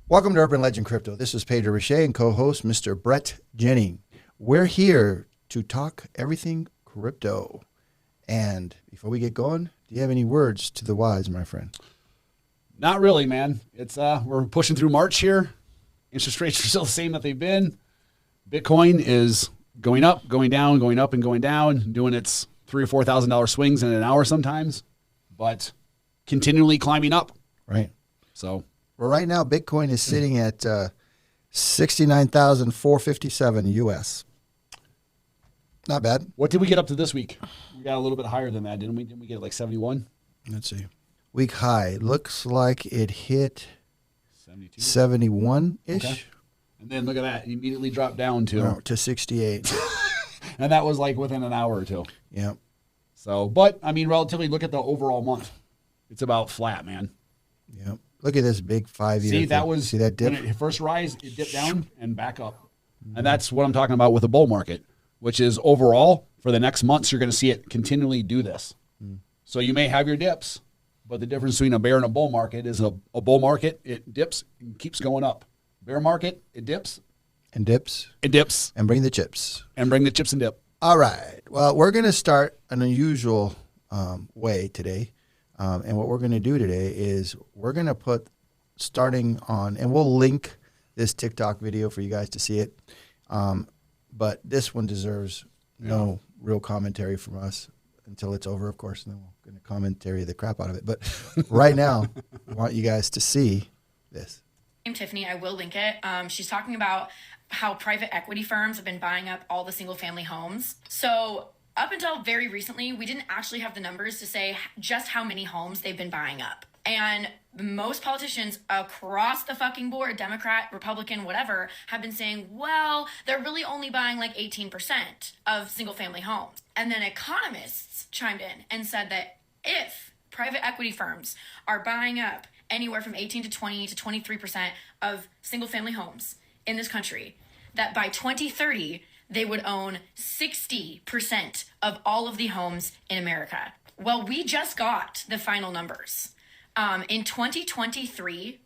Welcome to Urban Legend Crypto. This is Pedro Rachet and co-host Mr. Bret Jenny. We're here to talk everything crypto. And before we get going, do you have any words to the wise, my friend? Not really, man. It's we're pushing through March here. Interest rates are still the same that they've been. Bitcoin is going up, going down, going up, and going down, doing its $3,000 or $4,000 swings in an hour sometimes, but continually climbing up. Right. So, well, right now, Bitcoin is sitting at 69,457 US. Not bad. what did we get up to this week? We got a little bit higher than that, didn't we? Didn't we get like 71? Let's see. Week high. Looks like it hit 72? 71-ish. Okay. And then look at that. It immediately dropped down to... To 68. And that was like within an hour or two. Yeah. So, but, I mean, relatively, look at the overall month. It's about flat, man. Yeah. Look at this big 5-year. See, that was... See that dip? When it first rise, it dipped down and back up. And that's what I'm talking about with the bull market, which is overall, for the next months, you're going to see it continually do this. So you may have your dips, but the difference between a bear and a bull market is a bull market, it dips and keeps going up. Bear market, it dips. And dips. It dips. And bring the chips. And bring the chips and dip. All right. Well, we're going to start an unusual way today. And what we're going to do today is we're going to put starting on, and we'll link this TikTok video for you guys to see it. But this one deserves no real commentary from us until it's over, of course, and then we're going to commentary the crap out of it. But right now, I want you guys to see this. I'm Tiffany. I will link it. She's talking about how private equity firms have been buying up all the single family homes. So up until very recently, we didn't actually have the numbers to say just how many homes they've been buying up. And most politicians across the fucking board, Democrat, Republican, whatever, have been saying, well, they're really only buying like 18% of single family homes. And then economists chimed in and said that if private equity firms are buying up anywhere from 18 to 20 to 23% of single family homes in this country, that by 2030, they would own 60% of all of the homes in America. Well, we just got the final numbers. In 2023,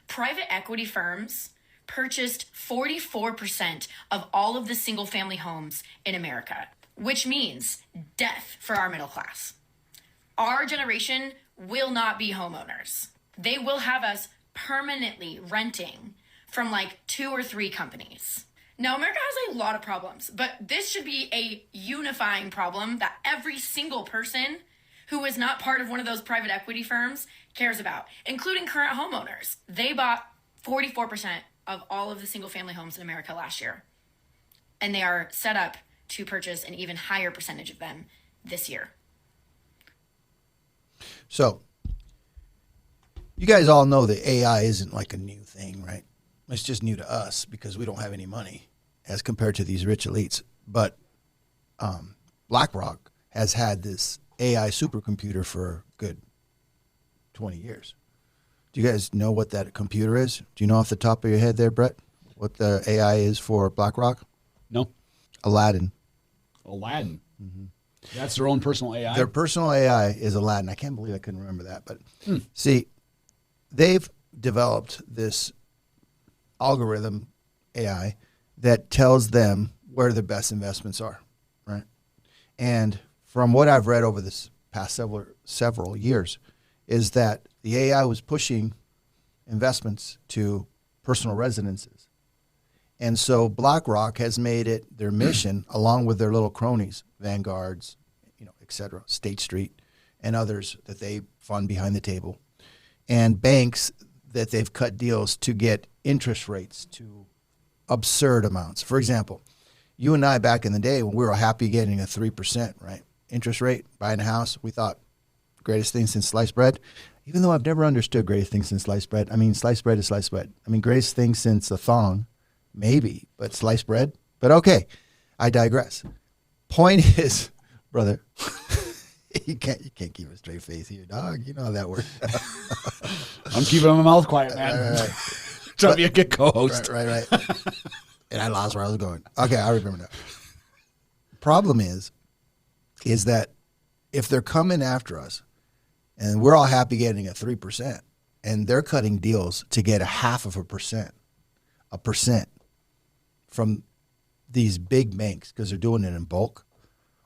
private equity firms purchased 44% of all of the single family homes in America, which means death for our middle class. Our generation will not be homeowners. They will have us permanently renting from like 2 or 3 companies. Now, America has a lot of problems, but this should be a unifying problem that every single person who is not part of one of those private equity firms cares about, including current homeowners. They bought 44% of all of the single family homes in America last year, and they are set up to purchase an even higher percentage of them this year. So, you guys all know that AI isn't like a new thing, right? It's just new to us because we don't have any money as compared to these rich elites. But BlackRock has had this AI supercomputer for a good 20 years. Do you guys know what that computer is? Do you know off the top of your head there, Bret, what the AI is for BlackRock? No. Aladdin. Aladdin. Mm-hmm. That's their own personal AI. Their personal AI is Aladdin. I can't believe I couldn't remember that. But see, they've developed this algorithm AI that tells them where the best investments are, right? And from what I've read over this past several years is that the AI was pushing investments to personal residences. And so BlackRock has made it their mission, along with their little cronies, Vanguards, et cetera, State Street, and others that they fund behind the table, and banks that they've cut deals to get interest rates to absurd amounts. For example, you and I back in the day when we were happy getting a 3%, right, interest rate, buying a house, we thought greatest thing since sliced bread. Even though I've never understood greatest thing since sliced bread. I mean, sliced bread is sliced bread. I mean, greatest thing since a thong, maybe, but sliced bread. But okay, I digress. Point is, brother, you can't keep a straight face here, dog. You know how that works. I'm keeping my mouth quiet, man. Right. Trying to be a good co-host. Right. And I lost where I was going. Okay, I remember now. Problem is that if they're coming after us, and we're all happy getting a 3%, and they're cutting deals to get 0.5% from these big banks because they're doing it in bulk.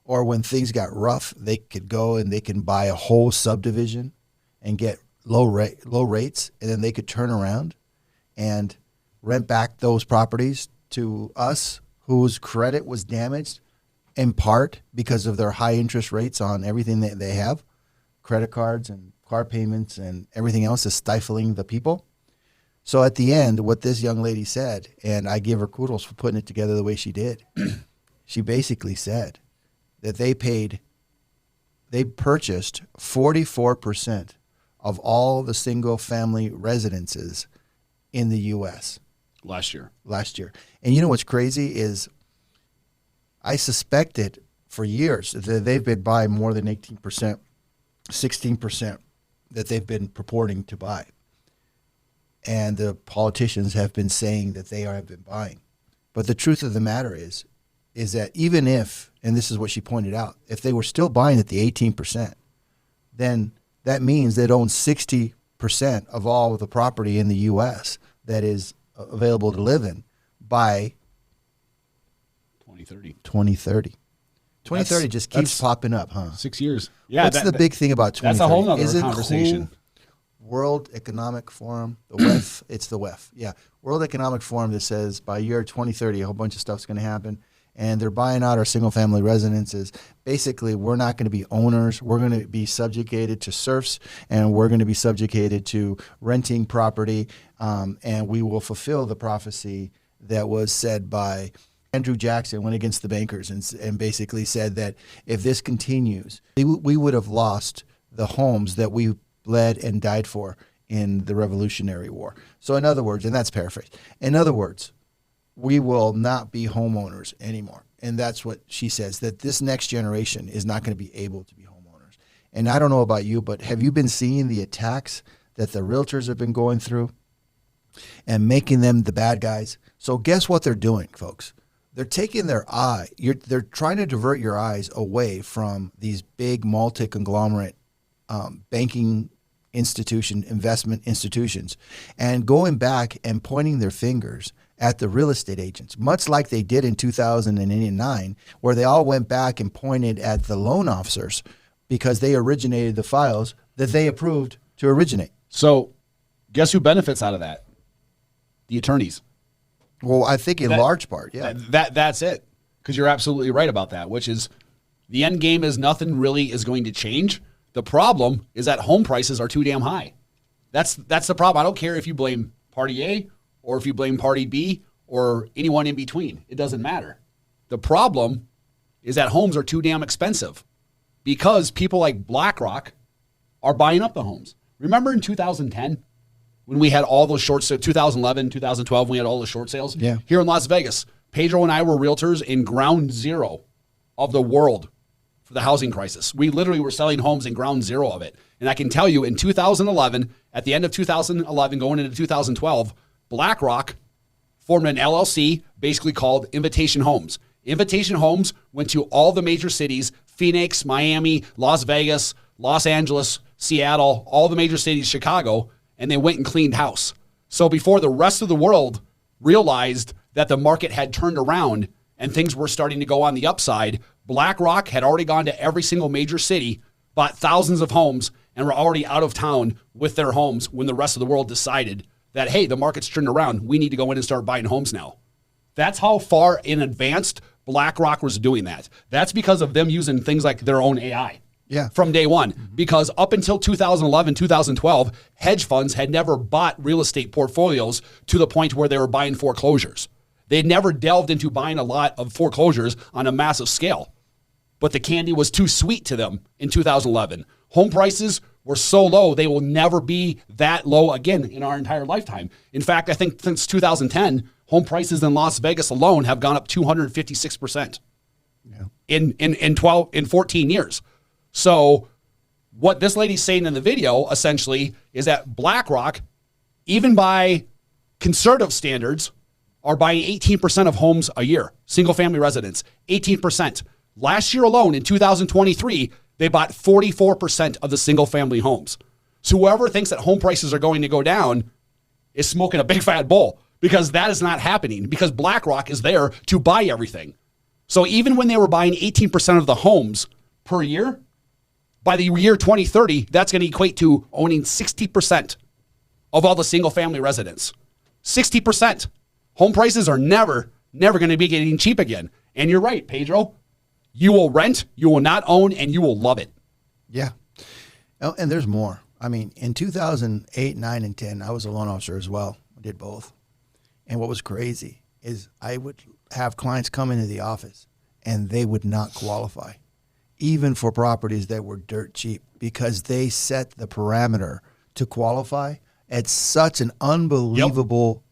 Or when things got rough, they could go and they can buy a whole subdivision and get low rates, and then they could turn around and rent back those properties to us whose credit was damaged in part because of their high interest rates on everything that they have, credit cards and car payments and everything else is stifling the people. So at the end, what this young lady said, and I give her kudos for putting it together the way she did, she basically said that they purchased 44% of all the single family residences in the U.S. last year. And you know what's crazy is I suspected for years that they've been buying more than 18%, 16% that they've been purporting to buy. And the politicians have been saying that they have been buying. But the truth of the matter is that even if, and this is what she pointed out, if they were still buying at the 18%, then that means they'd own 60% of all of the property in the U.S. that is available to live in by 2030. 2030 just keeps popping up, huh? 6 years. Yeah, What's the big thing about 2030? That's a whole nother Isn't conversation. Cool? World Economic Forum, the WEF, it's the WEF. Yeah, World Economic Forum that says by year 2030, a whole bunch of stuff's going to happen. And they're buying out our single-family residences. Basically, we're not going to be owners. We're going to be subjugated to serfs, and we're going to be subjugated to renting property, and we will fulfill the prophecy that was said by Andrew Jackson went against the bankers and basically said that if this continues, we would have lost the homes that we bled and died for in the Revolutionary War. So in other words, and that's paraphrased, in other words, we will not be homeowners anymore. And that's what she says, that this next generation is not going to be able to be homeowners. And I don't know about you, but have you been seeing the attacks that the realtors have been going through and making them the bad guys? So guess what they're doing, folks? They're taking they're trying to divert your eyes away from these big multi-conglomerate banking investment institutions, and going back and pointing their fingers at the real estate agents, much like they did in 2009, where they all went back and pointed at the loan officers because they originated the files that they approved to originate. So guess who benefits out of that? The attorneys. Well, I think in large part, yeah. That's it. Because you're absolutely right about that, which is the end game is nothing really is going to change. The problem is that home prices are too damn high. That's the problem. I don't care if you blame party A or if you blame party B or anyone in between. It doesn't matter. The problem is that homes are too damn expensive because people like BlackRock are buying up the homes. Remember in 2010 when we had all those short sales, 2011, 2012, we had all the short sales? Yeah. Here in Las Vegas, Pedro and I were realtors in ground zero of the world for the housing crisis. We literally were selling homes in ground zero of it. And I can tell you in 2011, at the end of 2011, going into 2012, BlackRock formed an LLC basically called Invitation Homes. Invitation Homes went to all the major cities, Phoenix, Miami, Las Vegas, Los Angeles, Seattle, all the major cities, Chicago, and they went and cleaned house. So before the rest of the world realized that the market had turned around and things were starting to go on the upside, BlackRock had already gone to every single major city, bought thousands of homes, and were already out of town with their homes when the rest of the world decided that, hey, the market's turned around. We need to go in and start buying homes now. That's how far in advance BlackRock was doing that. That's because of them using things like their own AI. Yeah. From day one. Mm-hmm. Because up until 2011, 2012, hedge funds had never bought real estate portfolios to the point where they were buying foreclosures. They'd never delved into buying a lot of foreclosures on a massive scale. But the candy was too sweet to them in 2011. Home prices were so low, they will never be that low again in our entire lifetime. In fact, I think since 2010, home prices in Las Vegas alone have gone up 256% in 14 years. So what this lady's saying in the video essentially is that BlackRock, even by conservative standards, are buying 18% of homes a year, single-family residents, 18%. Last year alone, in 2023, they bought 44% of the single-family homes. So whoever thinks that home prices are going to go down is smoking a big fat bowl, because that is not happening, because BlackRock is there to buy everything. So even when they were buying 18% of the homes per year, by the year 2030, that's going to equate to owning 60% of all the single family residents. 60%. Home prices are never going to be getting cheap again. And you're right, Pedro. You will rent, you will not own, and you will love it. Yeah. Oh, and there's more. I mean, in 2008, 9, and 10, I was a loan officer as well. I did both. And what was crazy is I would have clients come into the office and they would not qualify, even for properties that were dirt cheap, because they set the parameter to qualify at such an unbelievable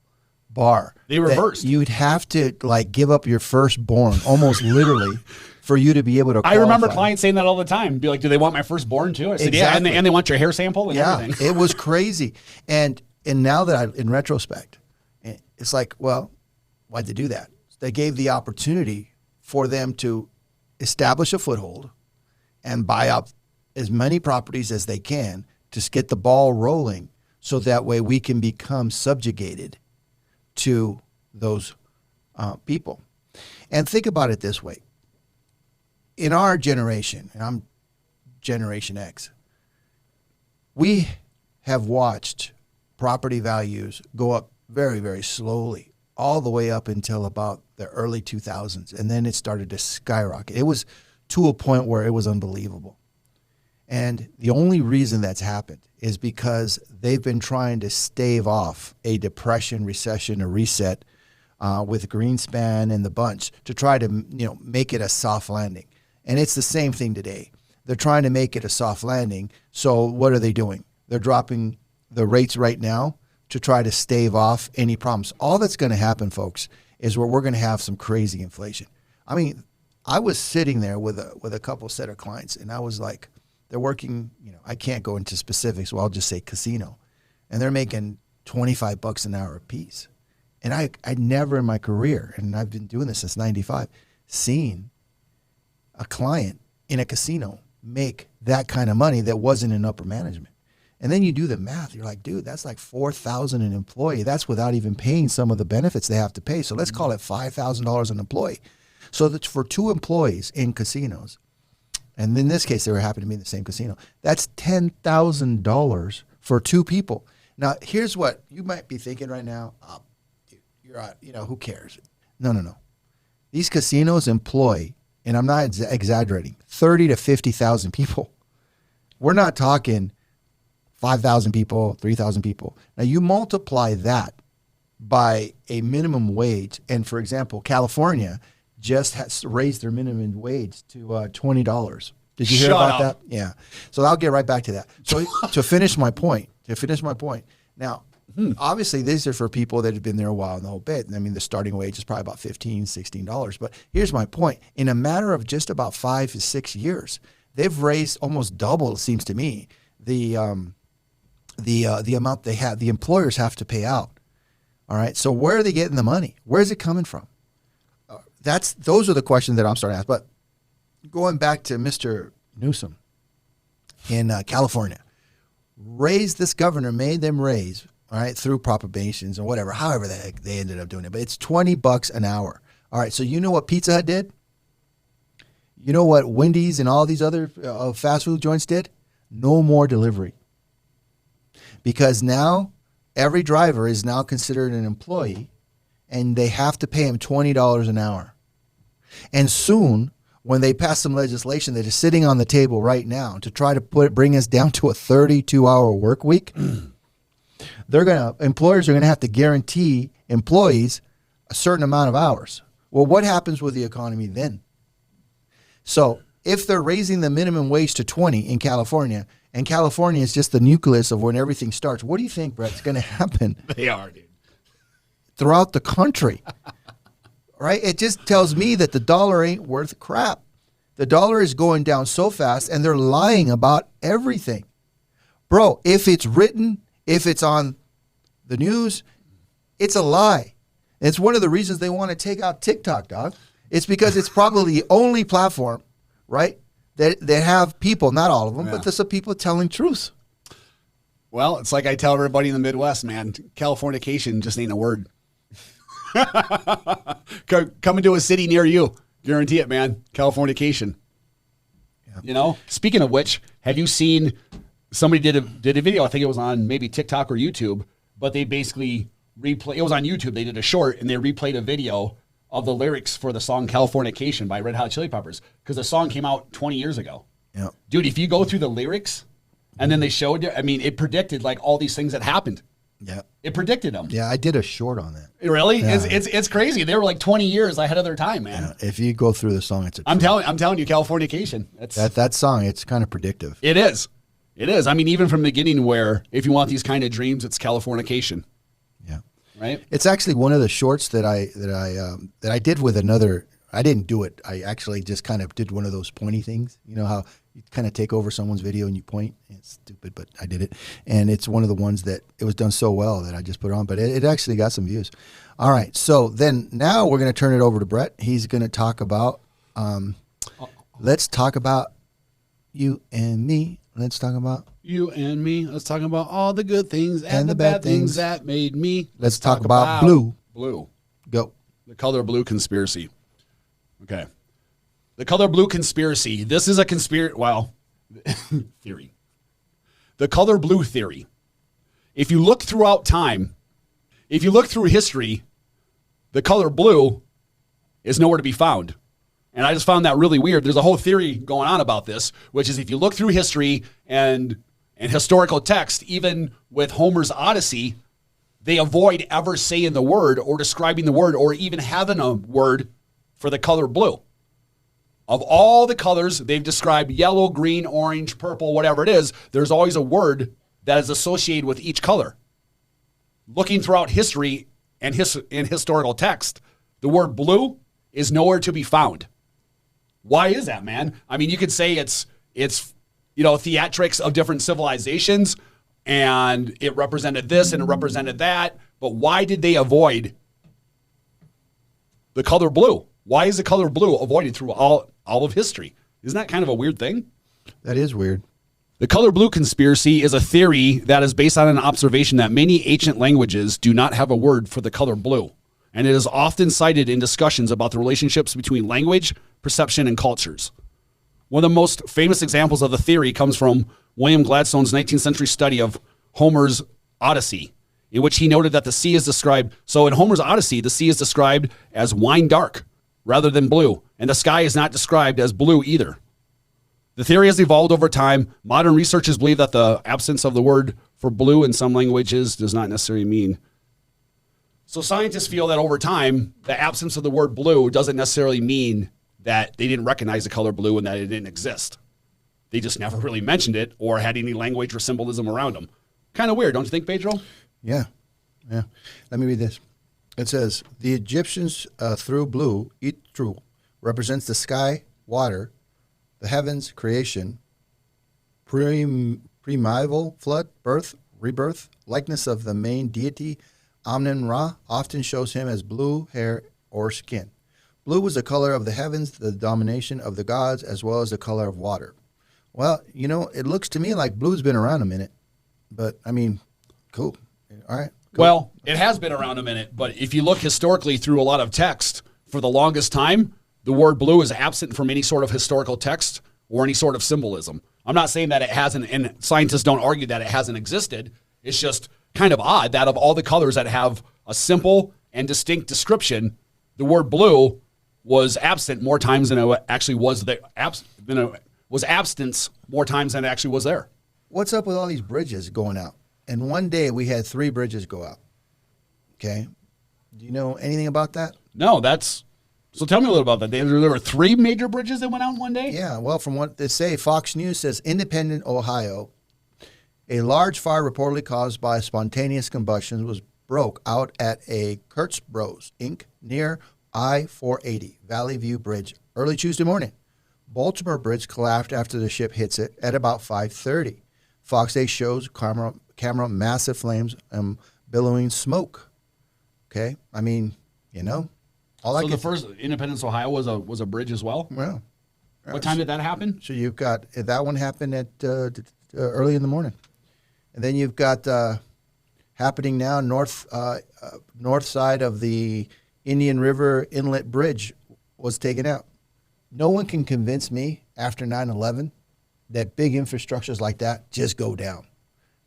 bar. They reversed. You'd have to like give up your firstborn, almost literally, for you to be able to qualify. I remember clients saying that all the time. Be like, do they want my firstborn too? I said, exactly. Yeah, and they want your hair sample and everything. It was crazy. And now that in retrospect, it's like, well, why'd they do that? They gave the opportunity for them to establish a foothold and buy up as many properties as they can to get the ball rolling, so that way we can become subjugated to those people. And think about it this way. In our generation, and I'm Generation X, we have watched property values go up very, very slowly, all the way up until about the early 2000s. And then it started to skyrocket. It was to a point where it was unbelievable. And the only reason that's happened is because they've been trying to stave off a depression, recession, a reset with Greenspan and the bunch to try to make it a soft landing. And it's the same thing today. They're trying to make it a soft landing. So what are they doing? They're dropping the rates right now to try to stave off any problems. All that's going to happen, folks, is where we're going to have some crazy inflation. I mean, I was sitting there with a couple set of clients, and I was like, they're working, I can't go into specifics, so I'll just say casino. And they're making $25 an hour a piece. And I never in my career, and I've been doing this since 95, seen a client in a casino make that kind of money that wasn't in upper management. And then you do the math. You're like, dude, that's like $4,000 an employee. That's without even paying some of the benefits they have to pay. So let's call it $5,000 an employee. So that's for 2 employees in casinos. And in this case, they were happy to be in the same casino. That's $10,000 for 2 people. Now, here's what you might be thinking right now. Oh, dude, you're out, who cares? No. These casinos employ, and I'm not exaggerating, 30 to 50,000 people. We're not talking 5,000 people, 3,000 people. Now, you multiply that by a minimum wage, and for example, California just has raised their minimum wage to $20. Did you hear about that? Yeah. So I'll get right back to that. So to finish my point, now, obviously these are for people that have been there a while and the whole bit. I mean, the starting wage is probably about $15, $16. But here's my point. In a matter of just about 5 to 6 years, they've raised almost double, it seems to me, the amount the employers have to pay out. All right. So where are they getting the money? Where's it coming from? Those are the questions that I'm starting to ask. But going back to Mr. Newsom in California, this governor made them raise, all right, through proclamations or whatever, however they ended up doing it. But it's $20 an hour. All right. So you know what Pizza Hut did? You know what Wendy's and all these other fast food joints did? No more delivery. Because now every driver is now considered an employee, and they have to pay him $20 an hour. And soon, when they pass some legislation that is sitting on the table right now to try to bring us down to a 32-hour work week, employers are going to have to guarantee employees a certain amount of hours. Well, what happens with the economy then? So if they're raising the minimum wage to 20 in California, and California is just the nucleus of when everything starts, what do you think, Brett, is going to happen? They are, dude. Throughout the country, right? It just tells me that the dollar ain't worth crap. The dollar is going down so fast, and they're lying about everything. Bro, if it's written, if it's on the news, it's a lie. It's one of the reasons they want to take out TikTok, dog. It's because it's probably the only platform, right, that have people, not all of them, but there's some people telling truth. Well, it's like I tell everybody in the Midwest, man, Californication just ain't a word. Coming to a city near you. Guarantee it, man. Californication. Yeah. You know, speaking of which, have you seen somebody did a video, I think it was on maybe TikTok or YouTube, but they basically it was on YouTube. They did a short and they replayed a video of the lyrics for the song Californication by Red Hot Chili Peppers, because the song came out 20 years ago. Yeah. Dude, if you go through the lyrics and then they showed you, I mean, it predicted like all these things that happened. Yeah. It predicted them. Yeah, I did a short on that. Really? Yeah. It's crazy. They were like 20 years ahead of their time, man. Yeah. If you go through the song, I'm telling you, Californication. That song, it's kind of predictive. It is. It is. I mean, even from the beginning, where if you want these kind of dreams, it's Californication. Yeah. Right. It's actually one of the shorts that I did with another. I didn't do it. I actually just kind of did one of those pointy things. You know how you kind of take over someone's video and you point? It's stupid, but I did it. And it's one of the ones that it was done so well that I just put it on. But it actually got some views. All right. So then now we're going to turn it over to Bret. He's going to talk about, let's talk about you and me. Let's talk about you and me. Let's talk about all the good things and the bad things that made me. Let's talk about blue. Blue. Go. The color blue conspiracy. Okay. The color blue conspiracy. This is a theory. The color blue theory. If you look throughout time, if you look through history, the color blue is nowhere to be found. And I just found that really weird. There's a whole theory going on about this, which is if you look through history and historical text, even with Homer's Odyssey, they avoid ever saying the word or describing the word or even having a word for the color blue. Of all the colors, they've described yellow, green, orange, purple, whatever it is, there's always a word that is associated with each color. Looking throughout history and historical text, the word blue is nowhere to be found. Why is that, man? I mean, you could say it's theatrics of different civilizations, and it represented this and it represented that, but why did they avoid the color blue? Why is the color blue avoided through all of history? Isn't that kind of a weird thing? That is weird. The color blue conspiracy is a theory that is based on an observation that many ancient languages do not have a word for the color blue, and it is often cited in discussions about the relationships between language, perception, and cultures. One of the most famous examples of the theory comes from William Gladstone's 19th century study of Homer's Odyssey, in which he noted that the sea is described. So in Homer's Odyssey, the sea is described as wine dark rather than blue, and the sky is not described as blue either. The theory has evolved over time. Modern researchers believe that the absence of the word for blue in some languages does not necessarily mean. So scientists feel that over time, the absence of the word blue doesn't necessarily mean that they didn't recognize the color blue and that it didn't exist. They just never really mentioned it or had any language or symbolism around them. Kind of weird, don't you think, Pedro? Yeah. Let me read this. It says, the Egyptians through blue, Itru, represents the sky, water, the heavens, creation, primeval flood, birth, rebirth, likeness of the main deity, Amun-Ra, often shows him as blue hair or skin. Blue was the color of the heavens, the domination of the gods, as well as the color of water. Well, it looks to me like blue's been around a minute, but I mean, cool. All right. Cool. Well, it has been around a minute, but if you look historically through a lot of text, for the longest time, the word blue is absent from any sort of historical text or any sort of symbolism. I'm not saying that it hasn't, and scientists don't argue that it hasn't existed. It's just kind of odd that of all the colors that have a simple and distinct description, the word blue was absent more times than it actually was there. Was absence more times than it actually was there. What's up with all these bridges going out? And one day we had 3 bridges go out. Okay. Do you know anything about that? No, so tell me a little about that. There were 3 major bridges that went out in one day? Yeah, well, from what they say, Fox News says Independent, Ohio, a large fire reportedly caused by spontaneous combustion broke out at a Kurtz Bros, Inc. near I-480 Valley View Bridge early Tuesday morning. Baltimore Bridge collapsed after the ship hits it at about 5:30. Fox 8 shows camera massive flames and billowing smoke. Okay, I mean, So the first Independence, Ohio was a bridge as well? Well. What time did that happen? So you've got, that one happened at early in the morning. And then you've got happening now north side of the Indian River Inlet Bridge was taken out. No one can convince me after 9/11 that big infrastructures like that just go down.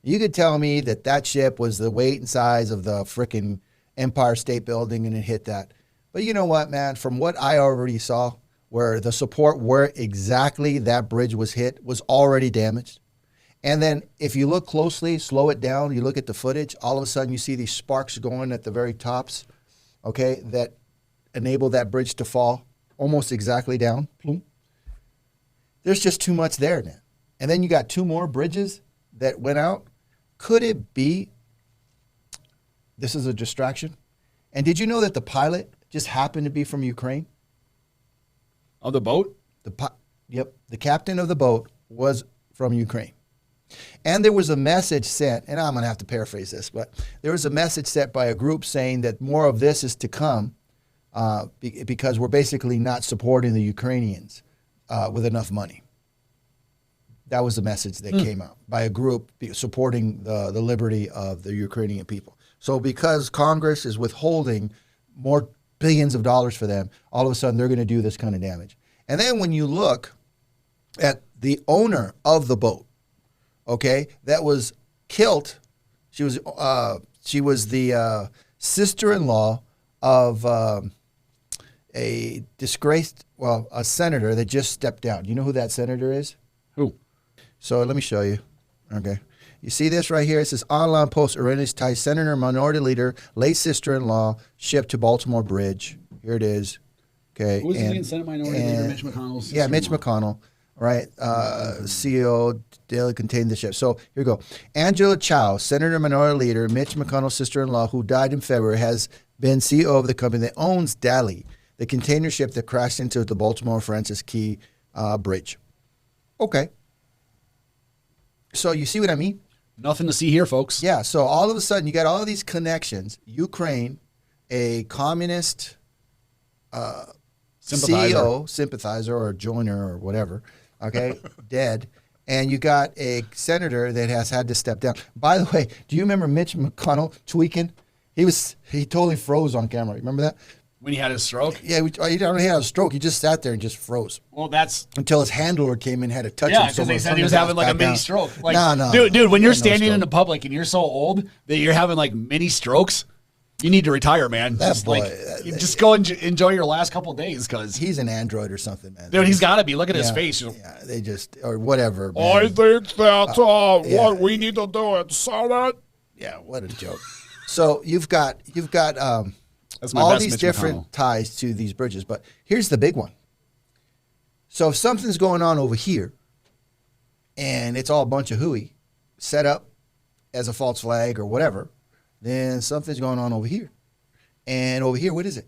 You could tell me that ship was the weight and size of the frickin' Empire State Building and it hit that. But you know what, man? From what I already saw, where the support where exactly that bridge was hit was already damaged. And then if you look closely, slow it down, you look at the footage, all of a sudden you see these sparks going at the very tops, okay, that enable that bridge to fall almost exactly down. There's just too much there now. And then you got 2 more bridges that went out. Could it be this is a distraction? And did you know that the pilot just happened to be from Ukraine? On the boat? Yep. The captain of the boat was from Ukraine. And there was a message sent, and I'm going to have to paraphrase this, but there was a message sent by a group saying that more of this is to come because we're basically not supporting the Ukrainians with enough money. That was the message that came out by a group supporting the liberty of the Ukrainian people. So because Congress is withholding more billions of dollars for them, all of a sudden they're going to do this kind of damage. And then when you look at the owner of the boat, okay, that was killed. She was the sister-in-law of a disgraced, a senator that just stepped down. You know who that senator is? Who? So let me show you. Okay. You see this right here? It says online post Iranian Thai Senator, Minority Leader, late sister-in-law, shipped to Baltimore Bridge. Here it is. Okay. Who's the Senate Minority Leader? Mitch McConnell's Yeah, Mitch McConnell. Right. CEO daily contained the ship. So here we go. Angela Chow, Senator Minority Leader, Mitch McConnell's sister-in-law, who died in February, has been CEO of the company that owns Dali, the container ship that crashed into the Baltimore Francis Key Bridge. Okay. So you see what I mean? Nothing to see here, folks. Yeah. So all of a sudden, you got all these connections. Ukraine, a communist CEO, sympathizer, or joiner, or whatever. Okay, dead. And you got a senator that has had to step down. By the way, do you remember Mitch McConnell tweaking? He totally froze on camera. Remember that? When he had his stroke? Yeah, he didn't have a stroke. He just sat there and just froze. Well, that's... Until his handler came in and had to touch him. Yeah, because they said he was having like a mini stroke. Like, no. Dude, when you're standing in the public and you're so old that you're having like mini strokes, you need to retire, man. Just go and enjoy your last couple of days because... He's an android or something, man. Dude, he's got to be. Look at his face. Yeah, they just... Or whatever, man. I think that's what we need to do in Senate. Yeah, what a joke. So you've got all these different ties to these bridges. But here's the big one. So if something's going on over here and it's all a bunch of hooey set up as a false flag or whatever, then something's going on over here. And over here, what is it?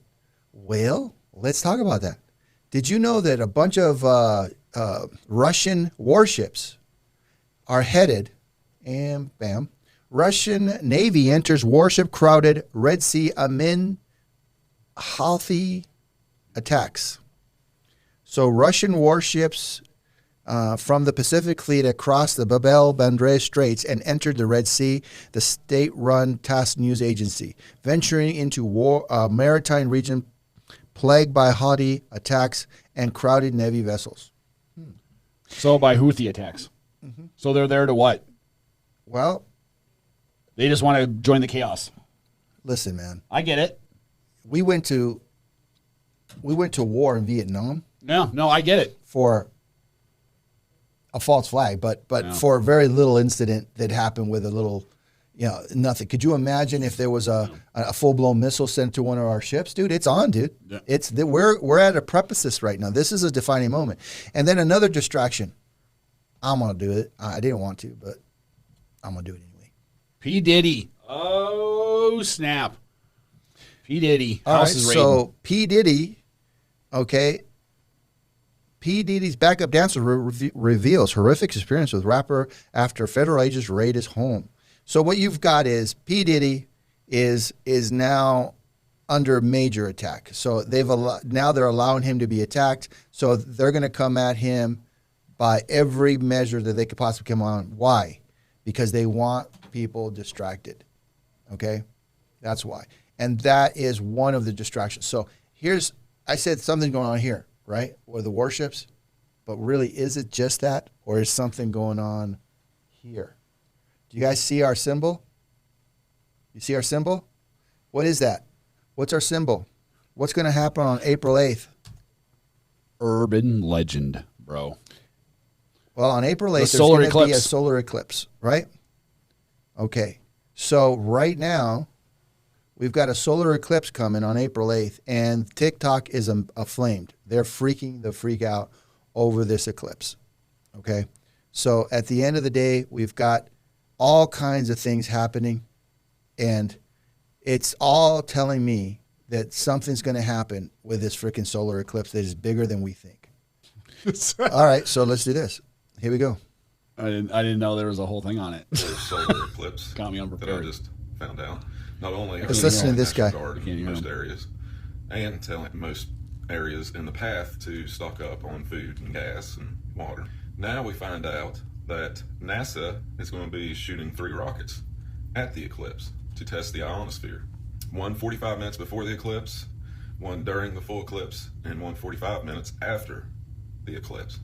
Well, let's talk about that. Did you know that a bunch of Russian warships are headed, and bam, Russian Navy enters warship-crowded Red Sea amid Houthi attacks. So Russian warships from the Pacific Fleet had crossed the Bab el-Mandeb Straits and entered the Red Sea, the state-run TASS news agency, venturing into maritime region plagued by Houthi attacks and crowded Navy vessels. So by Houthi attacks. Mm-hmm. So they're there to what? Well, they just want to join the chaos. Listen, man. I get it. We went to war in Vietnam. No, I get it. For a false flag, but for a very little incident that happened with a little, nothing. Could you imagine if there was a full-blown missile sent to one of our ships? Dude, it's on, dude. Yeah. We're at a precipice right now. This is a defining moment. And then another distraction. I'm going to do it. I didn't want to, but I'm going to do it anyway. P. Diddy. Oh, snap. P. Diddy. All right, so P. Diddy, okay. P. Diddy's backup dancer reveals horrific experience with rapper after federal agents raid his home. So what you've got is P. Diddy is now under major attack. So now they're allowing him to be attacked. So they're going to come at him by every measure that they could possibly come on. Why? because they want people distracted. Okay? That's why. And that is one of the distractions. So I said something going on here, right? Or the warships. But really, is it just that? Or is something going on here? Do you guys see our symbol? You see our symbol? What is that? What's our symbol? What's going to happen on April 8th? Urban legend, bro. Well, on April 8th, there's solar going to be a eclipse. solar eclipse, right? Okay. So right now, we've got a solar eclipse coming on April 8th, and TikTok is aflamed. They're freaking the freak out over this eclipse, okay? So at the end of the day, we've got all kinds of things happening, and it's all telling me that something's going to happen with this freaking solar eclipse that is bigger than we think. All right, so let's do this. Here we go. I didn't know there was a whole thing on it. There's solar eclipse Got me that I unprepared. just found out. Not only Let's listen to this guy. Guard in most areas, and telling most areas in the path to stock up on food and gas and water. Now we find out that NASA is going to be shooting 3 rockets at the eclipse to test the ionosphere. One 45 minutes before the eclipse, one during the full eclipse, and one 45 minutes after the eclipse.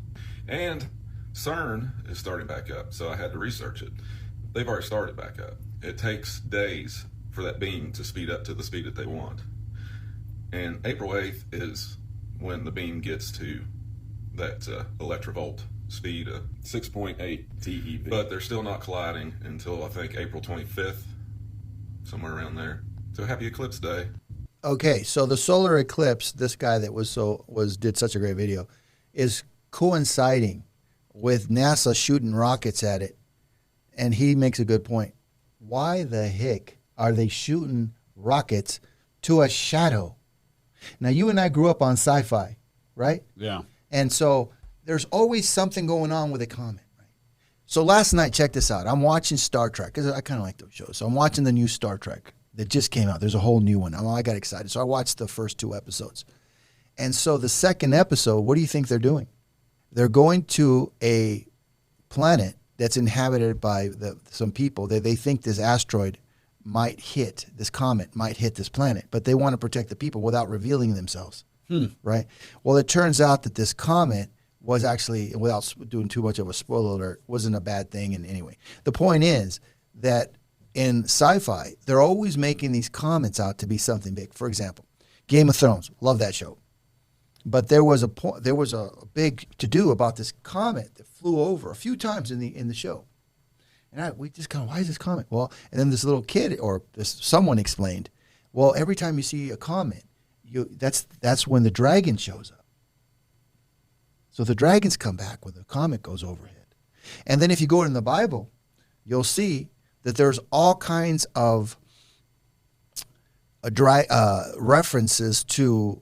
And CERN is starting back up, so I had to research it. They've already started back up. It takes days for that beam to speed up to the speed that they want. And April 8th is when the beam gets to that electrovolt speed of 6.8 TeV. But they're still not colliding until I think April 25th, somewhere around there. So happy Eclipse Day. Okay, so the solar eclipse, this guy that did such a great video, is coinciding with NASA shooting rockets at it. And he makes a good point. Why the heck are they shooting rockets to a shadow? Now, you and I grew up on sci-fi, right? Yeah. And so there's always something going on with a comet, right? So last night, check this out. I'm watching Star Trek because I kind of like those shows. So I'm watching the new Star Trek that just came out. There's a whole new one. I got excited. So I watched the first 2 episodes. And so the second episode, what do you think they're doing? They're going to a planet that's inhabited by some people that they think this asteroid might hit, this comet might hit this planet, but they want to protect the people without revealing themselves, right? Well, it turns out that this comet was actually, without doing too much of a spoiler alert, wasn't a bad thing. And anyway, the point is that in sci-fi, they're always making these comets out to be something big. For example, Game of Thrones, love that show. But there was a big to-do about this comet that flew over a few times in the show. And we just kind of, why is this comet? Well, and then this little kid someone explained, well, every time you see a comet, that's when the dragon shows up. So the dragons come back when the comet goes overhead. And then if you go in the Bible, you'll see that there's all kinds of references to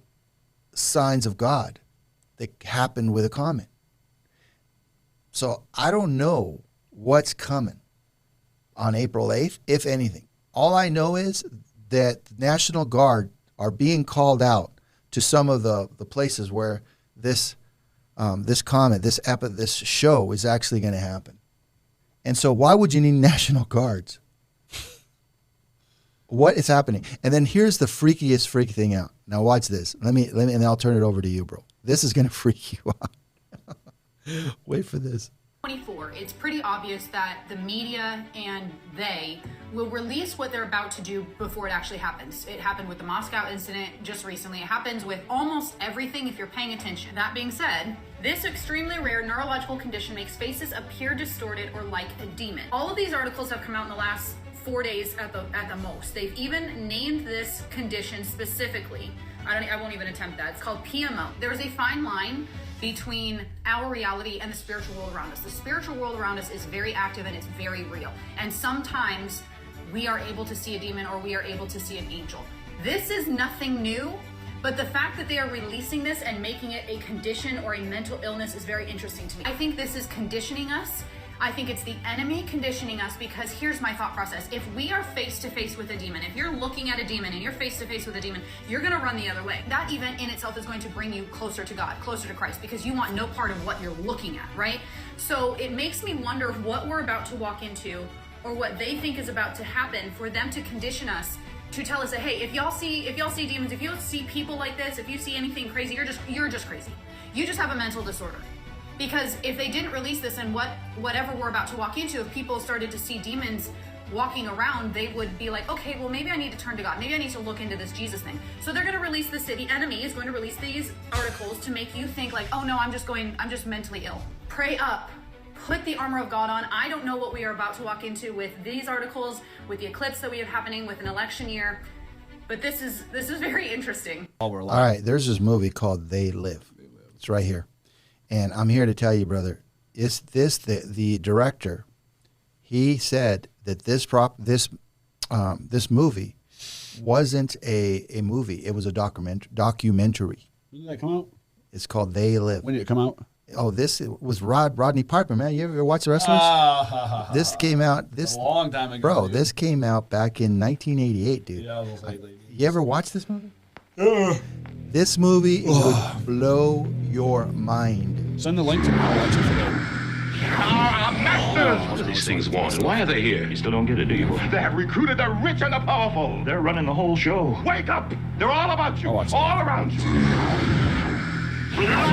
signs of God that happen with a comet. So I don't know what's coming on April 8th, if anything. All I know is that the National Guard are being called out to some of the places where this comet, this show is actually going to happen. And so why would you need National Guards? What is happening? And then here's the freakiest freak thing out. Now watch this. Let me, and I'll turn it over to you, bro. This is going to freak you out. Wait for this. 24, it's pretty obvious that the media and they will release what they're about to do before it actually happens. It happened with the Moscow incident just recently. It happens with almost everything if you're paying attention. That being said, this extremely rare neurological condition makes faces appear distorted or like a demon. All of these articles have come out in the last 4 days at the most. They've even named this condition specifically. I won't even attempt that. It's called PMO. There is a fine line between our reality and the spiritual world around us. The spiritual world around us is very active and it's very real. And sometimes we are able to see a demon or we are able to see an angel. This is nothing new, but the fact that they are releasing this and making it a condition or a mental illness is very interesting to me. I think this is conditioning us. I think it's the enemy conditioning us, because here's my thought process. If we are face to face with a demon, if you're looking at a demon and you're face to face with a demon, you're going to run the other way. That event in itself is going to bring you closer to God, closer to Christ, because you want no part of what you're looking at, right? So it makes me wonder what we're about to walk into, or what they think is about to happen, for them to condition us to tell us that, hey, if y'all see demons, if you see people like this, if you see anything crazy, you're just crazy. You just have a mental disorder. Because if they didn't release this, and whatever we're about to walk into, if people started to see demons walking around, they would be like, okay, well, maybe I need to turn to God. Maybe I need to look into this Jesus thing. So they're going to release this. The enemy is going to release these articles to make you think like, oh no, I'm just mentally ill. Pray up. Put the armor of God on. I don't know what we are about to walk into with these articles, with the eclipse that we have happening, with an election year. But this is very interesting. All right, there's this movie called They Live. It's right here. And I'm here to tell you, brother, the director, he said that this movie wasn't a movie. It was a documentary. When did that come out? It's called They Live. When did it come out? Oh, this was Rodney Piper, man. You ever watch The Wrestlers? This came out a long time ago. Bro, this came out back in 1988, dude. Yeah, it was lately. You ever watch this movie? This movie would blow your mind. Send the link to me. I'll watch it for that. What do these things want, and why are they here? You still don't get it, do you? They have recruited the rich and the powerful. They're running the whole show. Wake up! They're all about you, all around you.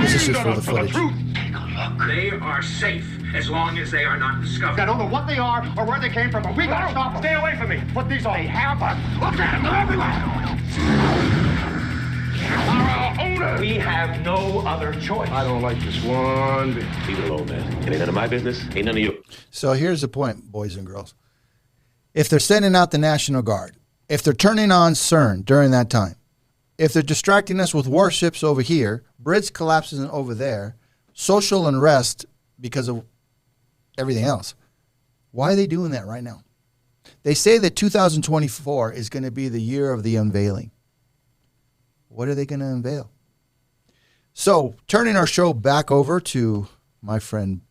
This is just for the footage. Take a look. They are safe as long as they are not discovered. I don't know what they are or where they came from, but we gotta stop them. Stay away from me. Put these on. They have us. Look at them. They're everywhere. Our owners. We have no other choice. I don't like this one bit. Leave it alone, man. It ain't none of my business. Ain't none of you. So here's the point, boys and girls. If they're sending out the National Guard, if they're turning on CERN during that time, if they're distracting us with warships over here, bridge collapses over there, social unrest because of everything else, why are they doing that right now? They say that 2024 is going to be the year of the unveiling. What are they going to unveil? So, turning our show back over to my friend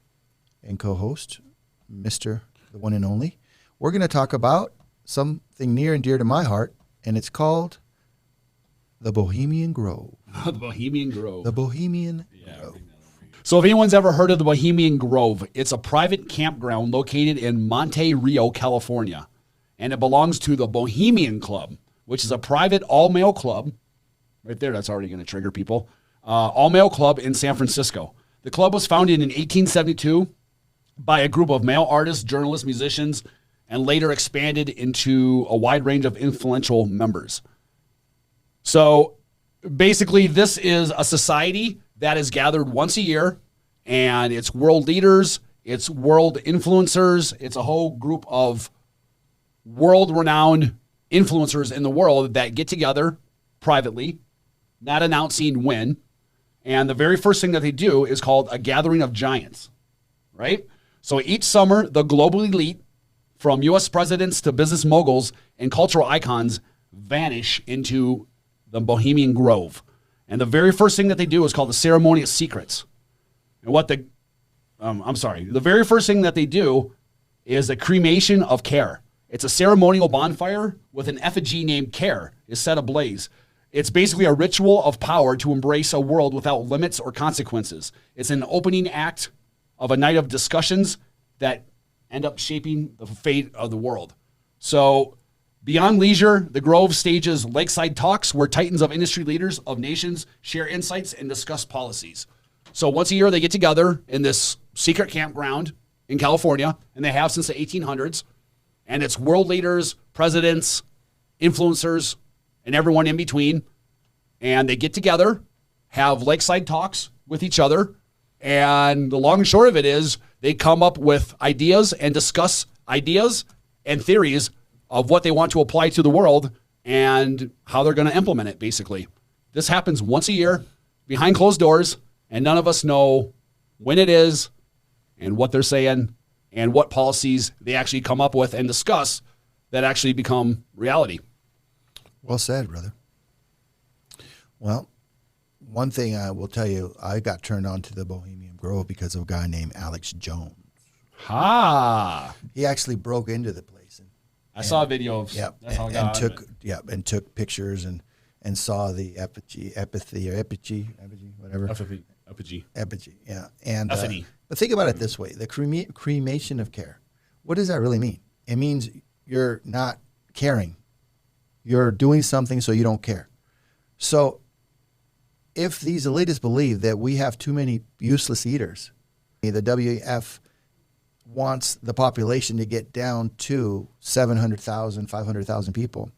and co-host, Mr. the one and only, we're going to talk about something near and dear to my heart, and it's called the Bohemian Grove. The Bohemian Grove. The Bohemian Grove. So if anyone's ever heard of the Bohemian Grove, it's a private campground located in Monte Rio, California. And it belongs to the Bohemian Club, which is a private all-male club. Right there, that's already going to trigger people. All-male club in San Francisco. The club was founded in 1872 by a group of male artists, journalists, musicians, and later expanded into a wide range of influential members. So basically, this is a society that is gathered once a year, and it's world leaders, it's world influencers, it's a whole group of world-renowned influencers in the world that get together privately, not announcing when. And the very first thing that they do is called a gathering of giants, right? So each summer, the global elite, from U.S. presidents to business moguls and cultural icons, vanish into the Bohemian Grove. And the very first thing that they do is called the ceremony of secrets. And the very first thing that they do is a cremation of Care. It's a ceremonial bonfire with an effigy named Care is set ablaze. It's basically a ritual of power to embrace a world without limits or consequences. It's an opening act of a night of discussions that end up shaping the fate of the world. So beyond leisure, the Grove stages lakeside talks where titans of industry leaders of nations share insights and discuss policies. So once a year, they get together in this secret campground in California, and they have since the 1800s. And it's world leaders, presidents, influencers, and everyone in between. And they get together, have lakeside talks with each other. And the long and short of it is they come up with ideas and discuss ideas and theories of what they want to apply to the world and how they're going to implement it, basically. This happens once a year behind closed doors, and none of us know when it is and what they're saying and what policies they actually come up with and discuss that actually become reality. Well said, brother. Well, one thing I will tell you, I got turned on to the Bohemian Grove because of a guy named Alex Jones. He actually broke into the place. I saw a video of that's how I got and took pictures and saw the epithy, whatever. Epigee. Epigee, yeah. And F&E. but think about it this way: the cremation of care. What does that really mean? It means you're not caring. You're doing something so you don't care. So if these elitists believe that we have too many useless eaters, the WEF wants the population to get down to 700,000, 500,000 people.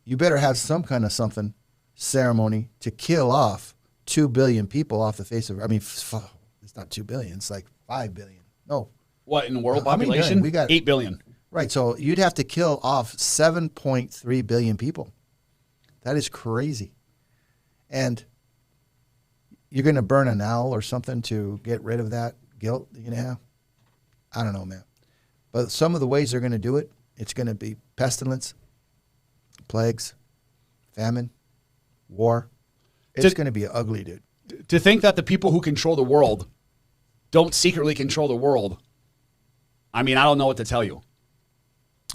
You better have some kind of something ceremony to kill off 2 billion people off the face of, I mean, it's not 2 billion, it's like 5 billion. No. What, in the world How many population? billion? We got 8 billion. Right. So you'd have to kill off 7.3 billion people. That is crazy. And you're going to burn an owl or something to get rid of that guilt you're going to have? I don't know, man. But some of the ways they're going to do it, it's going to be pestilence, plagues, famine, war. It's going to be ugly, dude. To think that the people who control the world don't secretly control the world, I mean, I don't know what to tell you.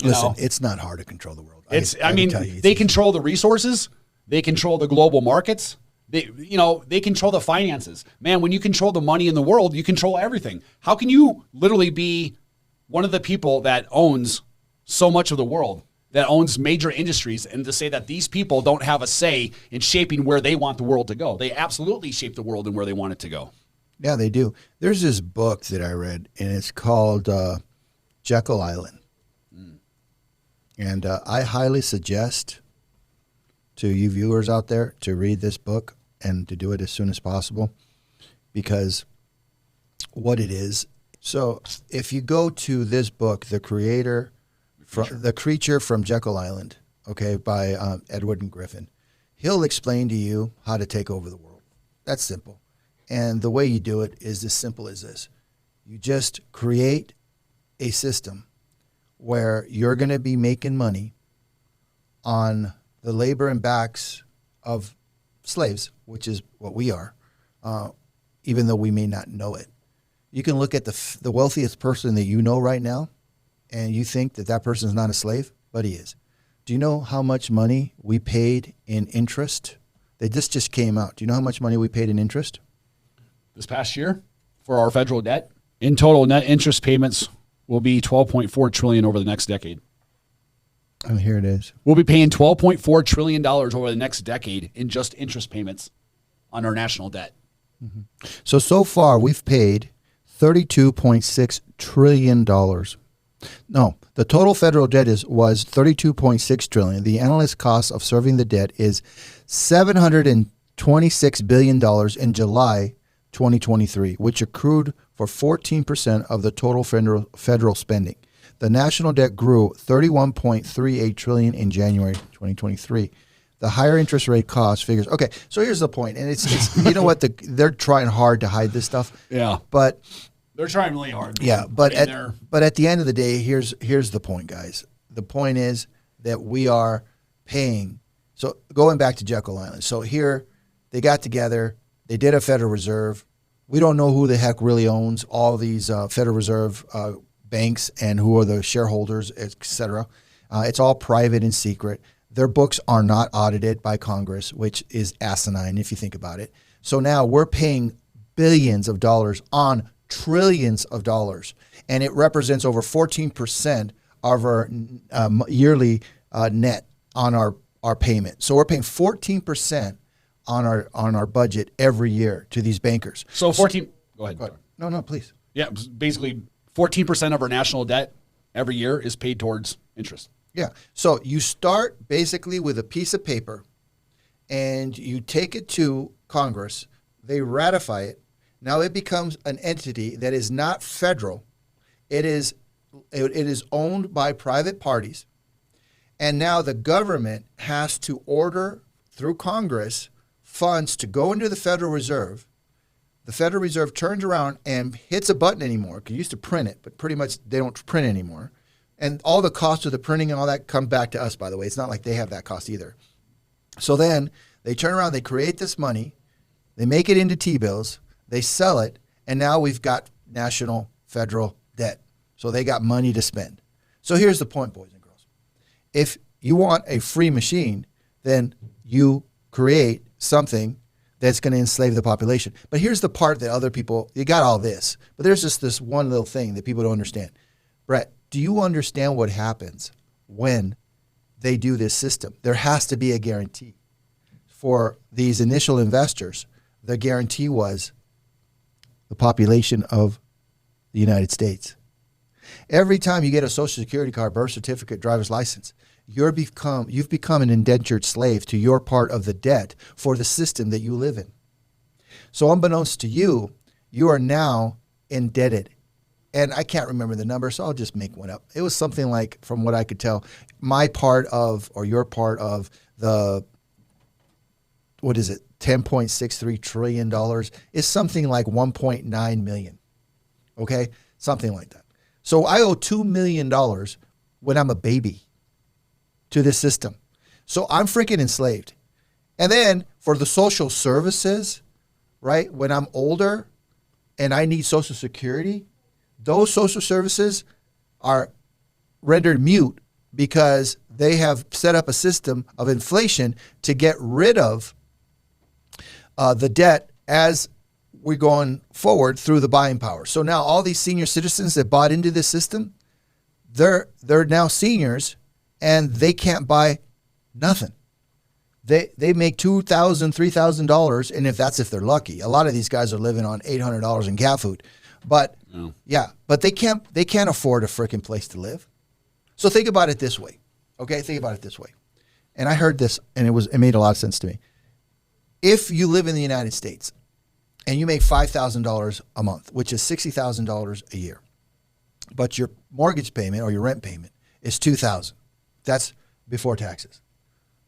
Listen, it's not hard to control the world. They control the resources. They control the global markets. They control the finances. Man, when you control the money in the world, you control everything. How can you literally be one of the people that owns so much of the world, that owns major industries, and to say that these people don't have a say in shaping where they want the world to go? They absolutely shape the world and where they want it to go. Yeah, they do. There's this book that I read, and it's called Jekyll Island. And I highly suggest to you viewers out there to read this book and to do it as soon as possible, because what it is. So if you go to this book, The Creature from Jekyll Island, okay, by Edward and Griffin, he'll explain to you how to take over the world. That's simple. And the way you do it is as simple as this. You just create a system where you're going to be making money on the labor and backs of slaves, which is what we are, even though we may not know it. You can look at the wealthiest person that you know right now, and you think that that person is not a slave, but he is. Do you know how much money we paid in interest? This just came out. Do you know how much money we paid in interest? This past year, for our federal debt, in total, net interest payments will be $12.4 trillion over the next decade. Oh, here it is. We'll be paying $12.4 trillion over the next decade in just interest payments on our national debt. Mm-hmm. So far, we've paid $32.6 trillion. No, the total federal debt was $32.6 trillion. The analyst cost of serving the debt is $726 billion in July 2023, which accrued for 14% of the total federal spending. The national debt grew $31.38 trillion in January 2023. The higher interest rate cost figures. Okay, so here's the point, and it's you know what, they're trying hard to hide this stuff. Yeah, but they're trying really hard. Yeah, but at the end of the day, here's the point, guys. The point is that we are paying. So going back to Jekyll Island. So here they got together. They did a Federal Reserve. We don't know who the heck really owns all these Federal Reserve banks and who are the shareholders, et cetera. It's all private and secret. Their books are not audited by Congress, which is asinine if you think about it. So now we're paying billions of dollars on trillions of dollars, and it represents over 14% of our yearly net on our payment. So we're paying 14% on our budget every year to these bankers. So 14. Go ahead. No, please. Yeah, basically 14% of our national debt every year is paid towards interest. Yeah. So you start basically with a piece of paper, and you take it to Congress. They ratify it. Now it becomes an entity that is not federal. It is owned by private parties. And now the government has to order through Congress funds to go into the Federal Reserve. The Federal Reserve turns around and hits a button anymore. Because you used to print it, but pretty much they don't print anymore. And all the cost of the printing and all that come back to us, by the way. It's not like they have that cost either. So then they turn around, they create this money, they make it into T-bills, they sell it, and now we've got national federal debt. So they got money to spend. So here's the point, boys and girls. If you want a free machine, then you create something that's going to enslave the population. But here's the part that other people, you got all this, but there's just this one little thing that people don't understand. Bret, do you understand what happens when they do this system? There has to be a guarantee. For these initial investors, the guarantee was the population of the United States. Every time you get a Social Security card, birth certificate, driver's license, you've become an indentured slave to your part of the debt for the system that you live in. So unbeknownst to you, you are now indebted. And I can't remember the number, so I'll just make one up. It was something like, from what I could tell, my part of, or your part of the, what is it, $10.63 trillion is something like 1.9 million. Okay? Something like that. So I owe $2 million when I'm a baby to this system. So I'm freaking enslaved. And then for the social services, right, when I'm older and I need Social Security, those social services are rendered mute because they have set up a system of inflation to get rid of the debt as we're going forward through the buying power. So now all these senior citizens that bought into this system, they're now seniors and they can't buy nothing. They make $2,000, $3,000, and if they're lucky. A lot of these guys are living on $800 in cat food. But but they can't afford a freaking place to live. So think about it this way. Okay, think about it this way. And I heard this and it made a lot of sense to me. If you live in the United States and you make $5,000 a month, which is $60,000 a year, but your mortgage payment or your rent payment is $2,000. That's before taxes.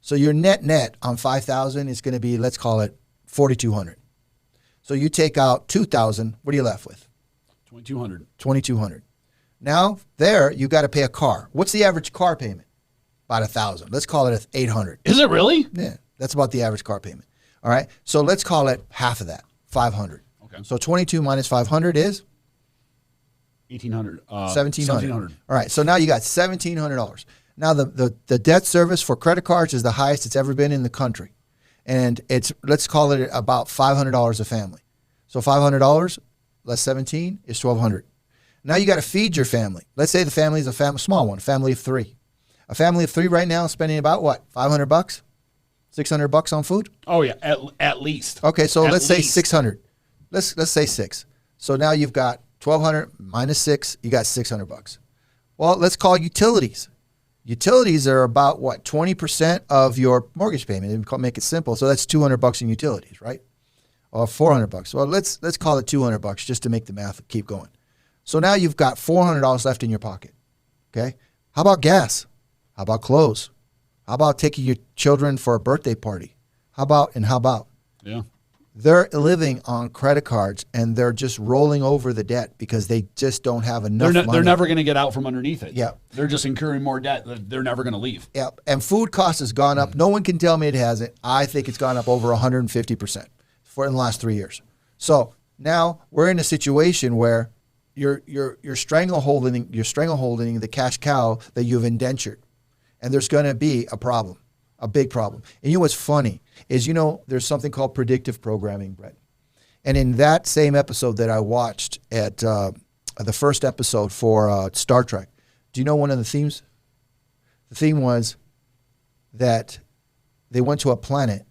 So your net on $5,000 is going to be, let's call it $4,200. So you take out $2,000. What are you left with? $2,200. Now there you got to pay a car. What's the average car payment? About $1,000. Let's call it $800. Is it really? Yeah, that's about the average car payment. All right. So let's call it half of that, $500. Okay. So 22 minus 500 is $1,800. $1,700. All right. So now you got $1,700. Now the debt service for credit cards is the highest it's ever been in the country, and let's call it about $500 a family. So $500 less 17 is $1,200. Now you got to feed your family. Let's say the family is a small one, family of three. A family of three right now is spending about what, $500, $600 on food? Oh yeah, at least. Okay, so let's say 600. Let's say 6. So now you've got 1,200 minus 6. You got $600. Well, let's call utilities. Utilities are about what, 20% of your mortgage payment. Make it simple. So that's $200 in utilities, right? Or $400. Well, let's call it $200 just to make the math keep going. So now you've got $400 left in your pocket. Okay. How about gas? How about clothes? How about taking your children for a birthday party? How about? Yeah. They're living on credit cards and they're just rolling over the debt because they just don't have enough money. They're never going to get out from underneath it. Yeah. They're just incurring more debt that they're never going to leave. Yeah. And food cost has gone up. No one can tell me it hasn't. I think it's gone up over 150% in the last 3 years. So now we're in a situation where you're strangleholding the cash cow that you've indentured. And there's going to be a problem, a big problem. And you know what's funny is, there's something called predictive programming, Bret. And in that same episode that I watched at the first episode for Star Trek, do you know one of the themes? The theme was that they went to a planet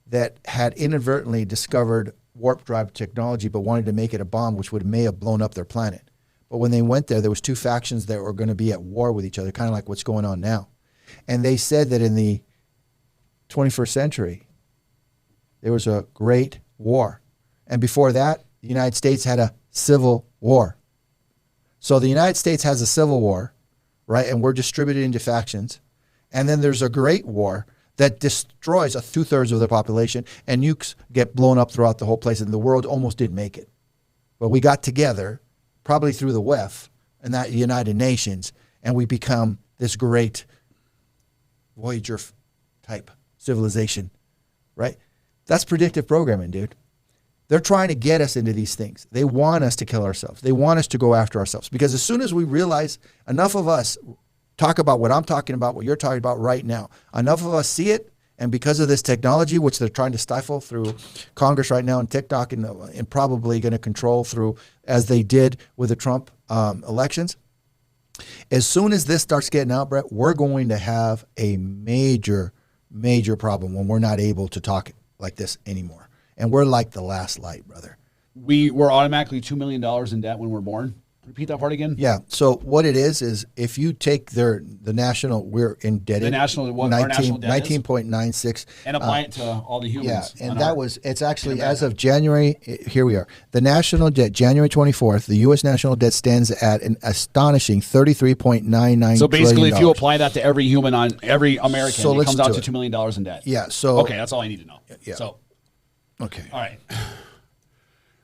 that had inadvertently discovered warp drive technology but wanted to make it a bomb which may have blown up their planet. But when they went there was two factions that were going to be at war with each other, kind of like what's going on now. And they said that in the 21st century, there was a great war. And before that, the United States had a civil war. So the United States has a civil war, right? And we're distributed into factions. And then there's a great war that destroys 2/3 of the population, and nukes get blown up throughout the whole place, and the world almost didn't make it. But we got together, probably through the WEF and that United Nations, and we become this great Voyager type civilization, right? That's predictive programming, dude. They're trying to get us into these things. They want us to kill ourselves. They want us to go after ourselves. Because as soon as we realize, enough of us talk about what I'm talking about, what you're talking about right now, enough of us see it, And because of this technology, which they're trying to stifle through Congress right now and TikTok and probably going to control through, as they did with the Trump elections, as soon as this starts getting out, Brett, we're going to have a major, major problem when we're not able to talk like this anymore. And we're like the last light, brother. We're automatically $2 million in debt when we're born. Repeat that part again. Yeah. So what it is if you take the national, we're indebted. The national, what our national debt 19.96. And apply it to all the humans. Yeah. And it's actually, as of January, here we are. The national debt, January 24th, the U.S. national debt stands at an astonishing $33.99 So basically, trillion. if you apply that to every human on every American, So it let's comes out do to $2 million in debt. Yeah. So okay, that's all I need to know. Yeah. So, okay. all right.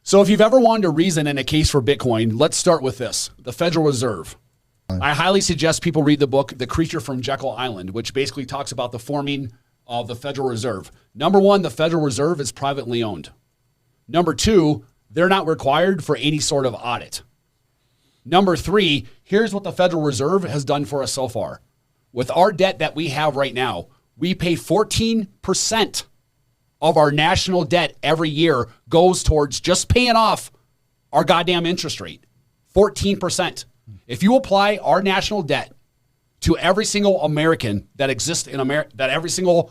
So if you've ever wanted to reason in a case for Bitcoin, let's start with this. The Federal Reserve. I highly suggest people read the book, The Creature from Jekyll Island, which basically talks about the forming of the Federal Reserve. Number one, the Federal Reserve is privately owned. Number two, they're not required for any sort of audit. Number three, here's what the Federal Reserve has done for us so far. With our debt that we have right now, we pay 14% of our national debt every year goes towards just paying off our goddamn interest rate. 14%. If you apply our national debt to every single American that exists in America,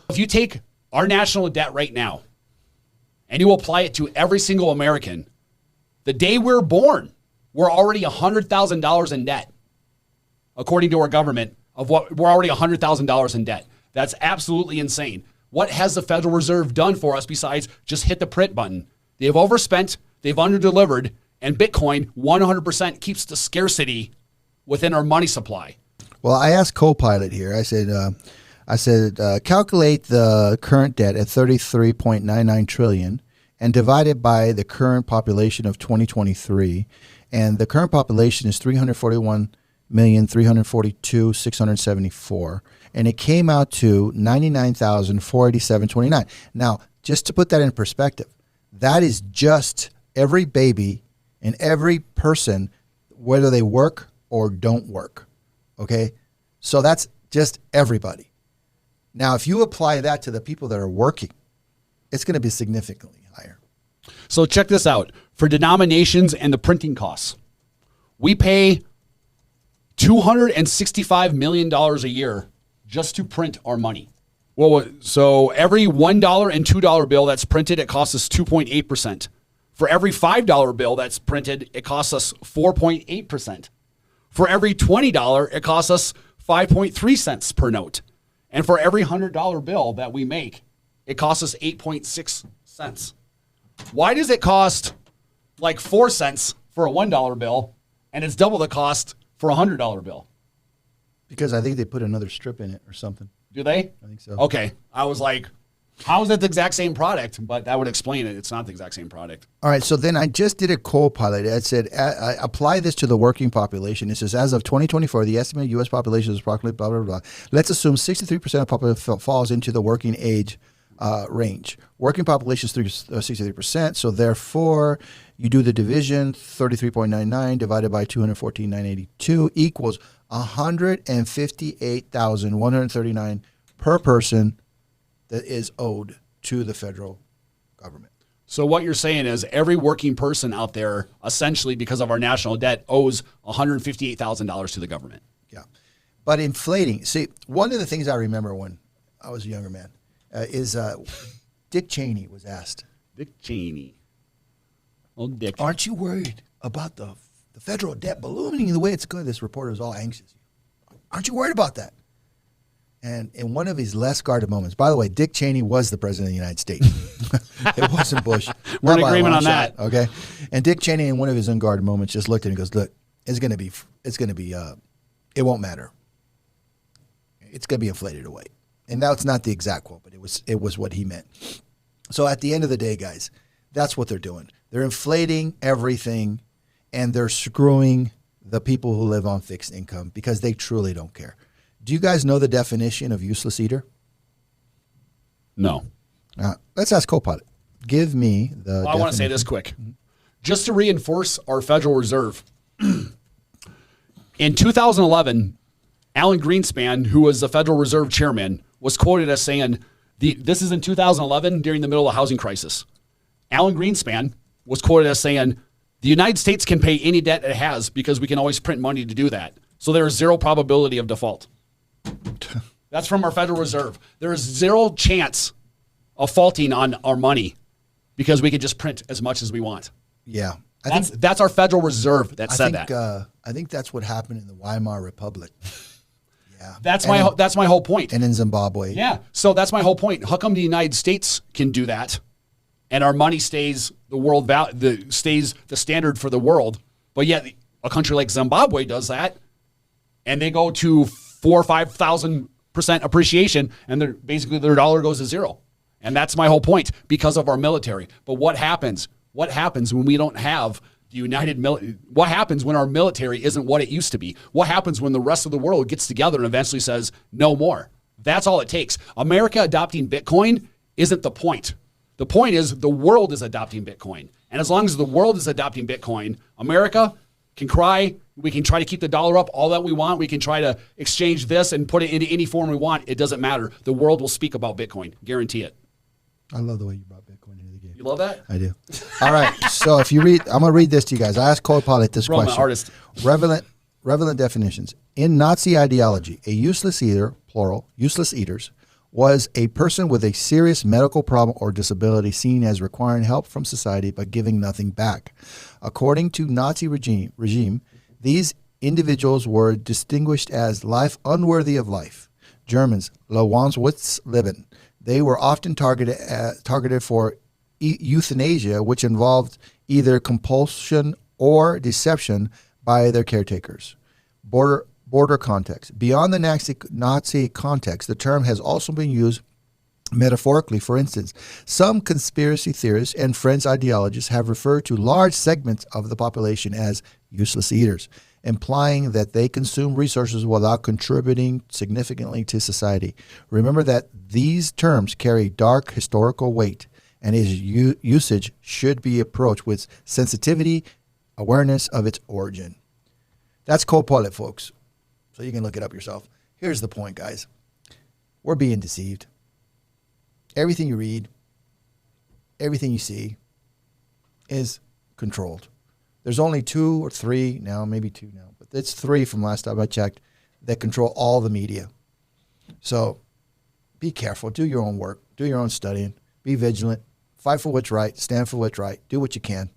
if you take our national debt right now and you apply it to every single American, the day we're born, we're already $100,000 in debt. According to our government, we're already $100,000 in debt. That's absolutely insane. What has the Federal Reserve done for us besides just hit the print button? They've overspent, they've underdelivered, and Bitcoin 100% keeps the scarcity within our money supply. Well, I asked Copilot here. I said, calculate the current debt at $33.99 trillion and divide it by the current population of 2023. And the current population is 341,342,674. And it came out to 99,487.29. Now, just to put that in perspective, that is just every baby and every person, whether they work or don't work. Okay? So that's just everybody. Now, if you apply that to the people that are working, it's going to be significantly higher. So check this out. For denominations and the printing costs, we pay $265 million a year just to print our money. Well, so every $1 and $2 bill that's printed, it costs us 2.8%. For every $5 bill that's printed, it costs us 4.8%. For every $20, it costs us 5.3 cents per note. And for every $100 bill that we make, it costs us 8.6 cents. Why does it cost like 4 cents for a $1 bill and it's double the cost for a $100 bill? Because I think they put another strip in it or something. Do they? I think so. Okay. I was like, how is it the exact same product? But that would explain it. It's not the exact same product. All right. So then I just did a Copilot. I said, I apply this to the working population. It says, as of 2024, the estimated U.S. population is approximately blah, blah, blah. Let's assume 63% of the population falls into the working age range. Working population is 63%. So therefore, you do the division, 33.99 divided by 214,982 equals 158,139 per person that is owed to the federal government. So what you're saying is every working person out there, essentially because of our national debt, owes $158,000 to the government. Yeah. But inflating. See, one of the things I remember when I was a younger man is Dick Cheney was asked. Dick Cheney. Old Dick. Aren't you worried about the federal debt ballooning the way it's going? This reporter was all anxious. Aren't you worried about that? And in one of his less guarded moments, by the way, Dick Cheney was the president of the United States. It wasn't Bush. We're in agreement on that. Okay. And Dick Cheney, in one of his unguarded moments, just looked at him and goes, look, it won't matter. It's going to be inflated away. And that's not the exact quote, but it was what he meant. So at the end of the day, guys, that's what they're doing. They're inflating everything, and they're screwing the people who live on fixed income because they truly don't care. Do you guys know the definition of useless eater? No. Let's ask Copilot. Give me the definition. I want to say this quick. Just to reinforce our Federal Reserve. In 2011, Alan Greenspan, who was the Federal Reserve chairman, was quoted as saying, This is in 2011 during the middle of the housing crisis. Alan Greenspan was quoted as saying, the United States can pay any debt it has because we can always print money to do that. So there is zero probability of default. That's from our Federal Reserve. There is zero chance of faulting on our money because we can just print as much as we want. Yeah. That's our Federal Reserve that said that. I think that's what happened in the Weimar Republic. Yeah. That's my whole point. And in Zimbabwe. Yeah. So that's my whole point. How come the United States can do that and our money stays stays the standard for the world, but yet a country like Zimbabwe does that and they go to 4,000 or 5,000% appreciation and their dollar goes to zero. And that's my whole point because of our military. But what happens? What happens when we don't have the united military? What happens when our military isn't what it used to be? What happens when the rest of the world gets together and eventually says, no more? That's all it takes. America adopting Bitcoin isn't the point. The point is the world is adopting Bitcoin. And as long as the world is adopting Bitcoin, America can cry. We can try to keep the dollar up all that we want. We can try to exchange this and put it into any form we want. It doesn't matter. The world will speak about Bitcoin. Guarantee it. I love the way you brought Bitcoin into the game. You love that? I do. All right. So if you read, I'm going to read this to you guys. I asked Cold Pilot this Roman question. Artist. Relevant definitions. In Nazi ideology, a useless eater, plural, useless eaters, was a person with a serious medical problem or disability seen as requiring help from society but giving nothing back. According to Nazi regime, these individuals were distinguished as life unworthy of life. Germans, Leben. They were often targeted for euthanasia, which involved either compulsion or deception by their caretakers. Border context. Beyond the Nazi context, the term has also been used metaphorically. For instance, some conspiracy theorists and French ideologists have referred to large segments of the population as useless eaters, implying that they consume resources without contributing significantly to society. Remember that these terms carry dark historical weight, and its usage should be approached with sensitivity, awareness of its origin. That's Cold Pilot, folks. So you can look it up yourself. Here's the point, guys. We're being deceived. Everything you read, everything you see is controlled. There's only 2 or 3 now, maybe 2 now, but it's 3 from last time I checked that control all the media. So be careful. Do your own work. Do your own studying. Be vigilant. Fight for what's right. Stand for what's right. Do what you can.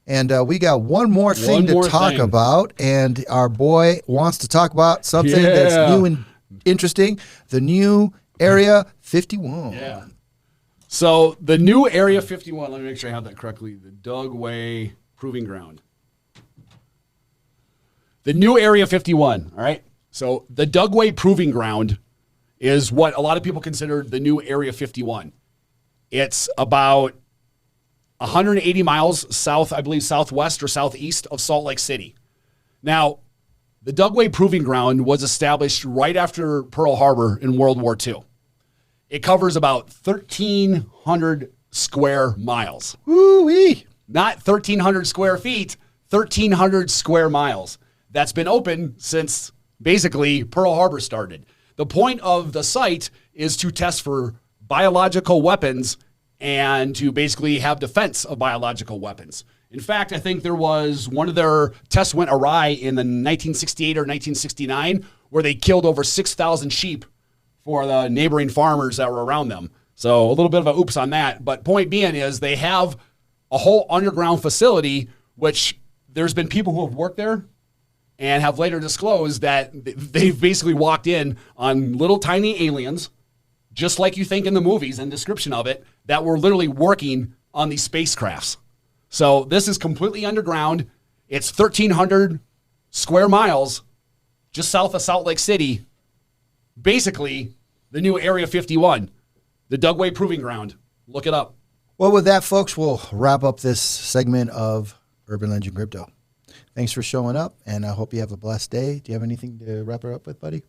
And we got one more thing to talk about, and our boy wants to talk about something that's new and interesting, the new Area 51. Yeah. So the new Area 51, let me make sure I have that correctly, the Dugway Proving Ground. The new Area 51, all right? So the Dugway Proving Ground is what a lot of people consider the new Area 51. It's about 180 miles south, I believe southwest or southeast of Salt Lake City. Now, the Dugway Proving Ground was established right after Pearl Harbor in World War II. It covers about 1,300 square miles. Woo-wee! Not 1,300 square feet, 1,300 square miles. That's been open since basically Pearl Harbor started. The point of the site is to test for biological weapons and to basically have defense of biological weapons. In fact, I think there was one of their tests went awry in the 1968 or 1969 where they killed over 6,000 sheep for the neighboring farmers that were around them. So a little bit of a oops on that. But point being is they have a whole underground facility, which there's been people who have worked there and have later disclosed that they've basically walked in on little tiny aliens, just like you think in the movies and description of it, that were literally working on these spacecrafts. So this is completely underground. It's 1,300 square miles just south of Salt Lake City. Basically, the new Area 51, the Dugway Proving Ground. Look it up. Well, with that, folks, we'll wrap up this segment of Urban Legend Crypto. Thanks for showing up, and I hope you have a blessed day. Do you have anything to wrap it up with, buddy?